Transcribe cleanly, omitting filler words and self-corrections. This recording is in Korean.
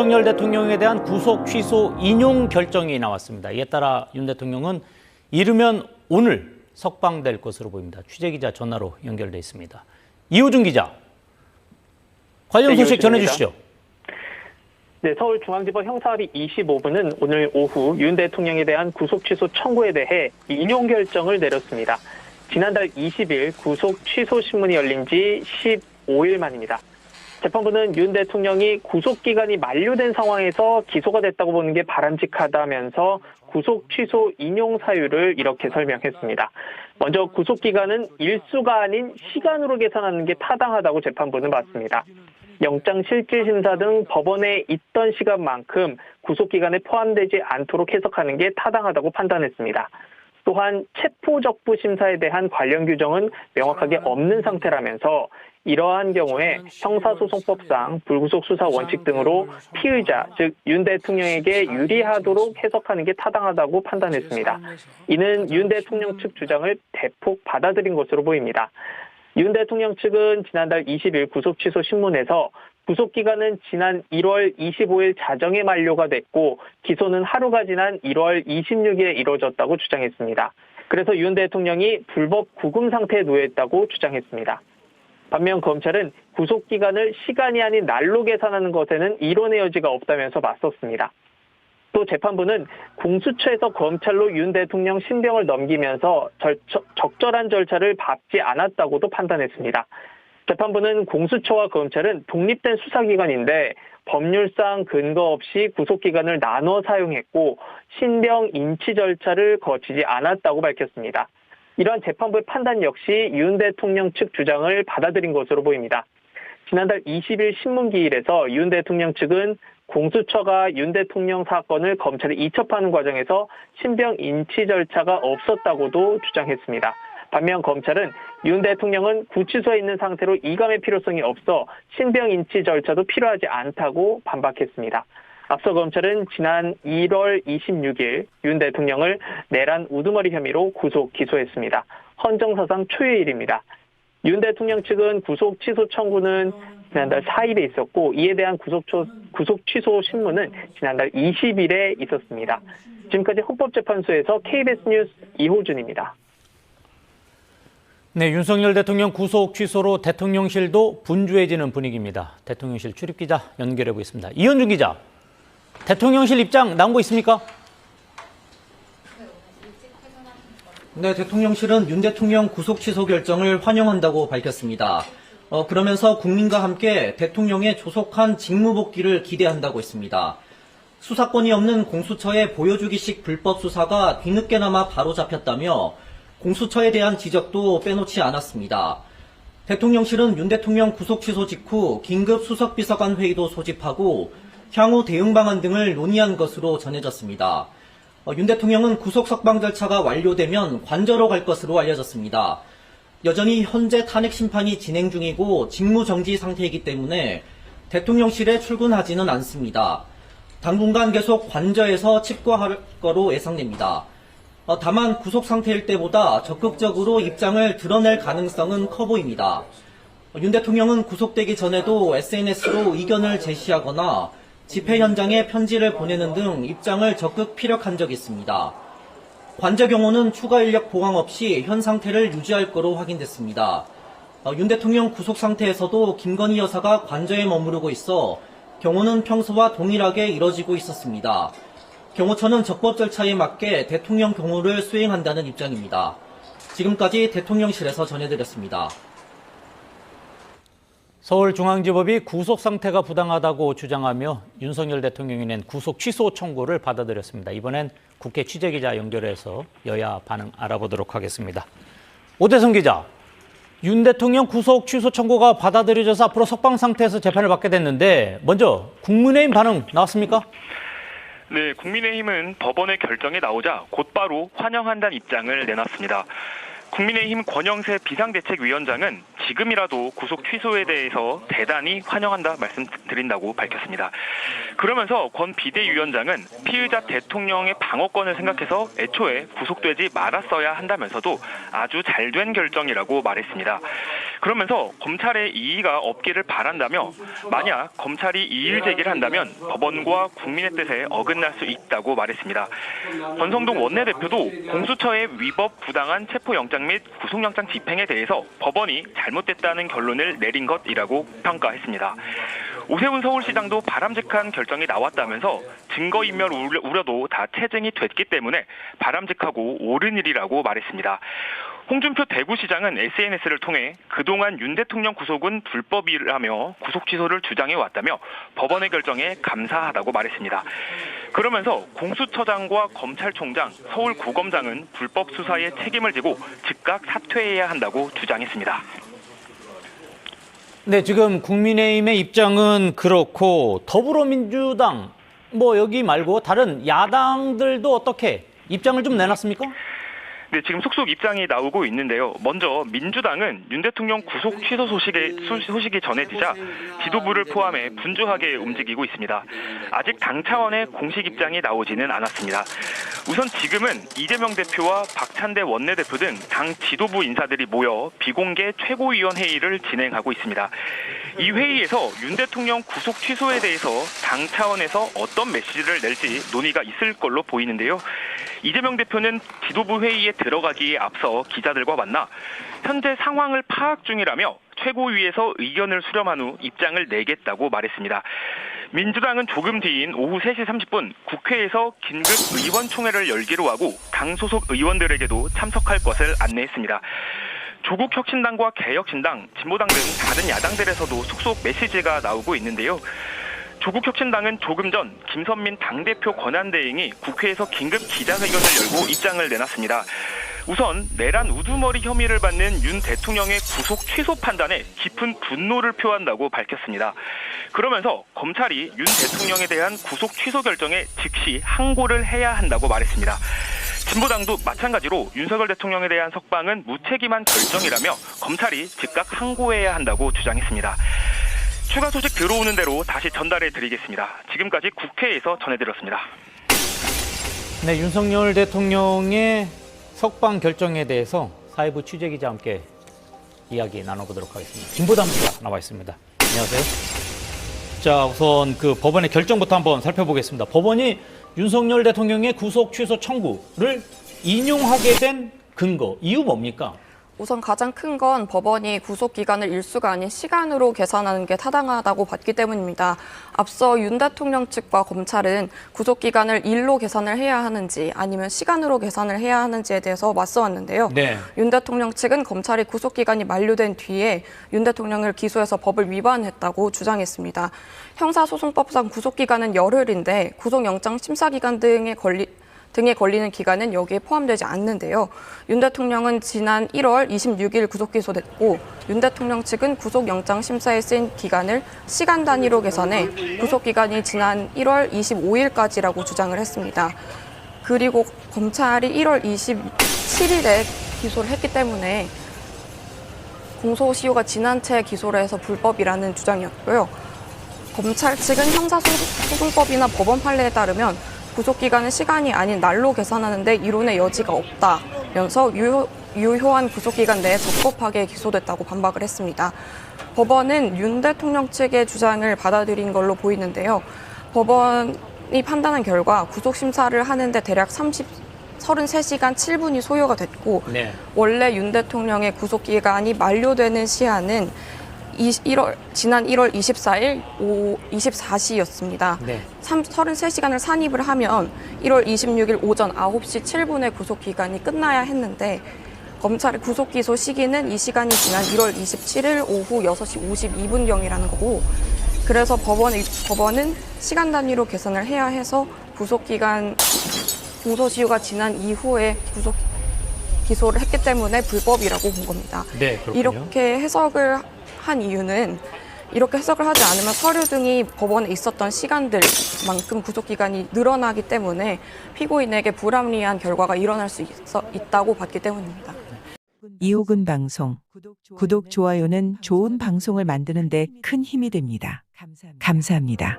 윤석열 대통령에 대한 구속 취소 인용 결정이 나왔습니다. 이에 따라 윤 대통령은 이르면 오늘 석방될 것으로 보입니다. 취재기자 전화로 연결돼 있습니다. 이호준 기자, 관련 소식 전해주시죠. 네, 서울중앙지법 형사합의 25부는 오늘 오후 윤 대통령에 대한 구속 취소 청구에 대해 인용 결정을 내렸습니다. 지난달 20일 구속 취소 신문이 열린 지 15일 만입니다. 재판부는 윤 대통령이 구속기간이 만료된 상황에서 기소가 됐다고 보는 게 바람직하다면서 구속 취소 인용 사유를 이렇게 설명했습니다. 먼저 구속기간은 일수가 아닌 시간으로 계산하는 게 타당하다고 재판부는 봤습니다. 영장실질심사 등 법원에 있던 시간만큼 구속기간에 포함되지 않도록 해석하는 게 타당하다고 판단했습니다. 또한 체포적부 심사에 대한 관련 규정은 명확하게 없는 상태라면서 이러한 경우에 형사소송법상 불구속 수사 원칙 등으로 피의자, 즉 윤 대통령에게 유리하도록 해석하는 게 타당하다고 판단했습니다. 이는 윤 대통령 측 주장을 대폭 받아들인 것으로 보입니다. 윤 대통령 측은 지난달 20일 구속 취소 신문에서 구속기간은 지난 1월 25일 자정에 만료가 됐고 기소는 하루가 지난 1월 26일에 이루어졌다고 주장했습니다. 그래서 윤 대통령이 불법 구금 상태에 놓여있다고 주장했습니다. 반면 검찰은 구속기간을 시간이 아닌 날로 계산하는 것에는 이론의 여지가 없다면서 맞섰습니다. 또 재판부는 공수처에서 검찰로 윤 대통령 신병을 넘기면서 적절한 절차를 밟지 않았다고도 판단했습니다. 재판부는 공수처와 검찰은 독립된 수사기관인데 법률상 근거 없이 구속기간을 나눠 사용했고 신병 인치 절차를 거치지 않았다고 밝혔습니다. 이러한 재판부의 판단 역시 윤 대통령 측 주장을 받아들인 것으로 보입니다. 지난달 20일 신문기일에서 윤 대통령 측은 공수처가 윤 대통령 사건을 검찰에 이첩하는 과정에서 신병 인치 절차가 없었다고도 주장했습니다. 반면 검찰은 윤 대통령은 구치소에 있는 상태로 이감의 필요성이 없어 신병 인치 절차도 필요하지 않다고 반박했습니다. 앞서 검찰은 지난 1월 26일 윤 대통령을 내란 우두머리 혐의로 구속 기소했습니다. 헌정사상 초유의 일입니다. 윤 대통령 측은 구속 취소 청구는 지난달 4일에 있었고 이에 대한 구속 취소 신문은 지난달 20일에 있었습니다. 지금까지 헌법재판소에서 KBS 뉴스 이호준입니다. 네, 윤석열 대통령 구속 취소로 대통령실도 분주해지는 분위기입니다. 대통령실 출입기자 연결해 보겠습니다. 이현준 기자, 대통령실 입장 나온 거 있습니까? 네, 대통령실은 윤 대통령 구속 취소 결정을 환영한다고 밝혔습니다. 그러면서 국민과 함께 대통령의 조속한 직무복귀를 기대한다고 했습니다. 수사권이 없는 공수처의 보여주기식 불법 수사가 뒤늦게나마 바로잡혔다며 공수처에 대한 지적도 빼놓지 않았습니다. 대통령실은 윤 대통령 구속 취소 직후 긴급 수석비서관 회의도 소집하고 향후 대응 방안 등을 논의한 것으로 전해졌습니다. 윤 대통령은 구속 석방 절차가 완료되면 관저로 갈 것으로 알려졌습니다. 여전히 현재 탄핵 심판이 진행 중이고 직무 정지 상태이기 때문에 대통령실에 출근하지는 않습니다. 당분간 계속 관저에서 칩거할 거로 예상됩니다. 다만 구속 상태일 때보다 적극적으로 입장을 드러낼 가능성은 커 보입니다. 윤 대통령은 구속되기 전에도 SNS로 의견을 제시하거나 집회 현장에 편지를 보내는 등 입장을 적극 피력한 적이 있습니다. 관저 경호는 추가 인력 보강 없이 현 상태를 유지할 거로 확인됐습니다. 윤 대통령 구속 상태에서도 김건희 여사가 관저에 머무르고 있어 경호는 평소와 동일하게 이뤄지고 있었습니다. 경호처는 적법 절차에 맞게 대통령 경호를 수행한다는 입장입니다. 지금까지 대통령실에서 전해드렸습니다. 서울중앙지법이 구속 상태가 부당하다고 주장하며 윤석열 대통령이 낸 구속 취소 청구를 받아들였습니다. 이번엔 국회 취재기자 연결해서 여야 반응 알아보도록 하겠습니다. 오대성 기자, 윤 대통령 구속 취소 청구가 받아들여져서 앞으로 석방 상태에서 재판을 받게 됐는데 먼저 국민의힘 반응 나왔습니까? 네, 국민의힘은 법원의 결정이 나오자 곧바로 환영한다는 입장을 내놨습니다. 국민의힘 권영세 비상대책위원장은 지금이라도 구속 취소에 대해서 대단히 환영한다 말씀드린다고 밝혔습니다. 그러면서 권 비대위원장은 피의자 대통령의 방어권을 생각해서 애초에 구속되지 말았어야 한다면서도 아주 잘된 결정이라고 말했습니다. 그러면서 검찰의 이의가 없기를 바란다며 만약 검찰이 이의 제기를 한다면 법원과 국민의 뜻에 어긋날 수 있다고 말했습니다. 권성동 원내대표도 공수처의 위법 부당한 체포영장 및 구속영장 집행에 대해서 법원이 잘못됐다는 결론을 내린 것이라고 평가했습니다. 오세훈 서울시장도 바람직한 결정이 나왔다면서 증거인멸 우려도 다 체증이 됐기 때문에 바람직하고 옳은 일이라고 말했습니다. 홍준표 대구시장은 SNS를 통해 그동안 윤 대통령 구속은 불법이라며 구속 취소를 주장해왔다며 법원의 결정에 감사하다고 말했습니다. 그러면서 공수처장과 검찰총장, 서울고검장은 불법 수사에 책임을 지고 즉각 사퇴해야 한다고 주장했습니다. 네, 지금 국민의힘의 입장은 그렇고 더불어민주당 여기 말고 다른 야당들도 어떻게 입장을 좀 내놨습니까? 네, 지금 속속 입장이 나오고 있는데요. 먼저 민주당은 윤 대통령 구속 취소 소식이 전해지자 지도부를 포함해 분주하게 움직이고 있습니다. 아직 당 차원의 공식 입장이 나오지는 않았습니다. 우선 지금은 이재명 대표와 박찬대 원내대표 등 당 지도부 인사들이 모여 비공개 최고위원 회의를 진행하고 있습니다. 이 회의에서 윤 대통령 구속 취소에 대해서 당 차원에서 어떤 메시지를 낼지 논의가 있을 걸로 보이는데요. 이재명 대표는 지도부 회의에 들어가기에 앞서 기자들과 만나 현재 상황을 파악 중이라며 최고위에서 의견을 수렴한 후 입장을 내겠다고 말했습니다. 민주당은 조금 뒤인 오후 3시 30분 국회에서 긴급 의원총회를 열기로 하고 당 소속 의원들에게도 참석할 것을 안내했습니다. 조국 혁신당과 개혁신당, 진보당 등 다른 야당들에서도 속속 메시지가 나오고 있는데요. 조국 혁신당은 조금 전 김선민 당대표 권한대행이 국회에서 긴급 기자회견을 열고 입장을 내놨습니다. 우선 내란 우두머리 혐의를 받는 윤 대통령의 구속 취소 판단에 깊은 분노를 표한다고 밝혔습니다. 그러면서 검찰이 윤 대통령에 대한 구속 취소 결정에 즉시 항고를 해야 한다고 말했습니다. 진보당도 마찬가지로 윤석열 대통령에 대한 석방은 무책임한 결정이라며 검찰이 즉각 항고해야 한다고 주장했습니다. 추가 소식 들어오는 대로 다시 전달해 드리겠습니다. 지금까지 국회에서 전해드렸습니다. 네, 윤석열 대통령의 석방 결정에 대해서 사회부 취재기자와 함께 이야기 나눠보도록 하겠습니다. 김보담 기자 나와 있습니다. 안녕하세요. 자, 우선 그 법원의 결정부터 한번 살펴보겠습니다. 법원이 윤석열 대통령의 구속 취소 청구를 인용하게 된 근거, 이유 뭡니까? 우선 가장 큰 건 법원이 구속기간을 일수가 아닌 시간으로 계산하는 게 타당하다고 봤기 때문입니다. 앞서 윤 대통령 측과 검찰은 구속기간을 일로 계산을 해야 하는지 아니면 시간으로 계산을 해야 하는지에 대해서 맞서왔는데요. 네. 윤 대통령 측은 검찰이 구속기간이 만료된 뒤에 윤 대통령을 기소해서 법을 위반했다고 주장했습니다. 형사소송법상 구속기간은 열흘인데 구속영장 심사기간 등에 걸리는 기간은 여기에 포함되지 않는데요. 윤 대통령은 지난 1월 26일 구속 기소됐고 윤 대통령 측은 구속영장 심사에 쓰인 기간을 시간 단위로 계산해 구속기간이 지난 1월 25일까지라고 주장을 했습니다. 그리고 검찰이 1월 27일에 기소를 했기 때문에 공소시효가 지난 채 기소를 해서 불법이라는 주장이었고요. 검찰 측은 형사소송법이나 법원 판례에 따르면 구속기간은 시간이 아닌 날로 계산하는데 이론의 여지가 없다면서 유효한 구속기간 내에 적법하게 기소됐다고 반박을 했습니다. 법원은 윤 대통령 측의 주장을 받아들인 걸로 보이는데요. 법원이 판단한 결과 구속심사를 하는데 대략 33시간 7분이 소요가 됐고 네. 원래 윤 대통령의 구속기간이 만료되는 시한은 지난 1월 24일 오후 24시였습니다. 네. 33시간을 산입을 하면 1월 26일 오전 9시 7분에 구속기간이 끝나야 했는데 검찰의 구속기소 시기는 이 시간이 지난 1월 27일 오후 6시 52분경이라는 거고 그래서 법원은 시간 단위로 계산을 해야 해서 구속기간 공소시효가 지난 이후에 기소를 했기 때문에 불법이라고 본 겁니다. 네, 그렇군요. 이렇게 해석을 한 이유는 이렇게 해석을 하지 않으면 서류 등이 법원에 있었던 시간들만큼 구속기간이 늘어나기 때문에 피고인에게 불합리한 결과가 일어날 수 있다고 봤기 때문입니다. 이호근 방송, 구독, 좋아요는 좋은 방송을 만드는 데 큰 힘이 됩니다. 감사합니다.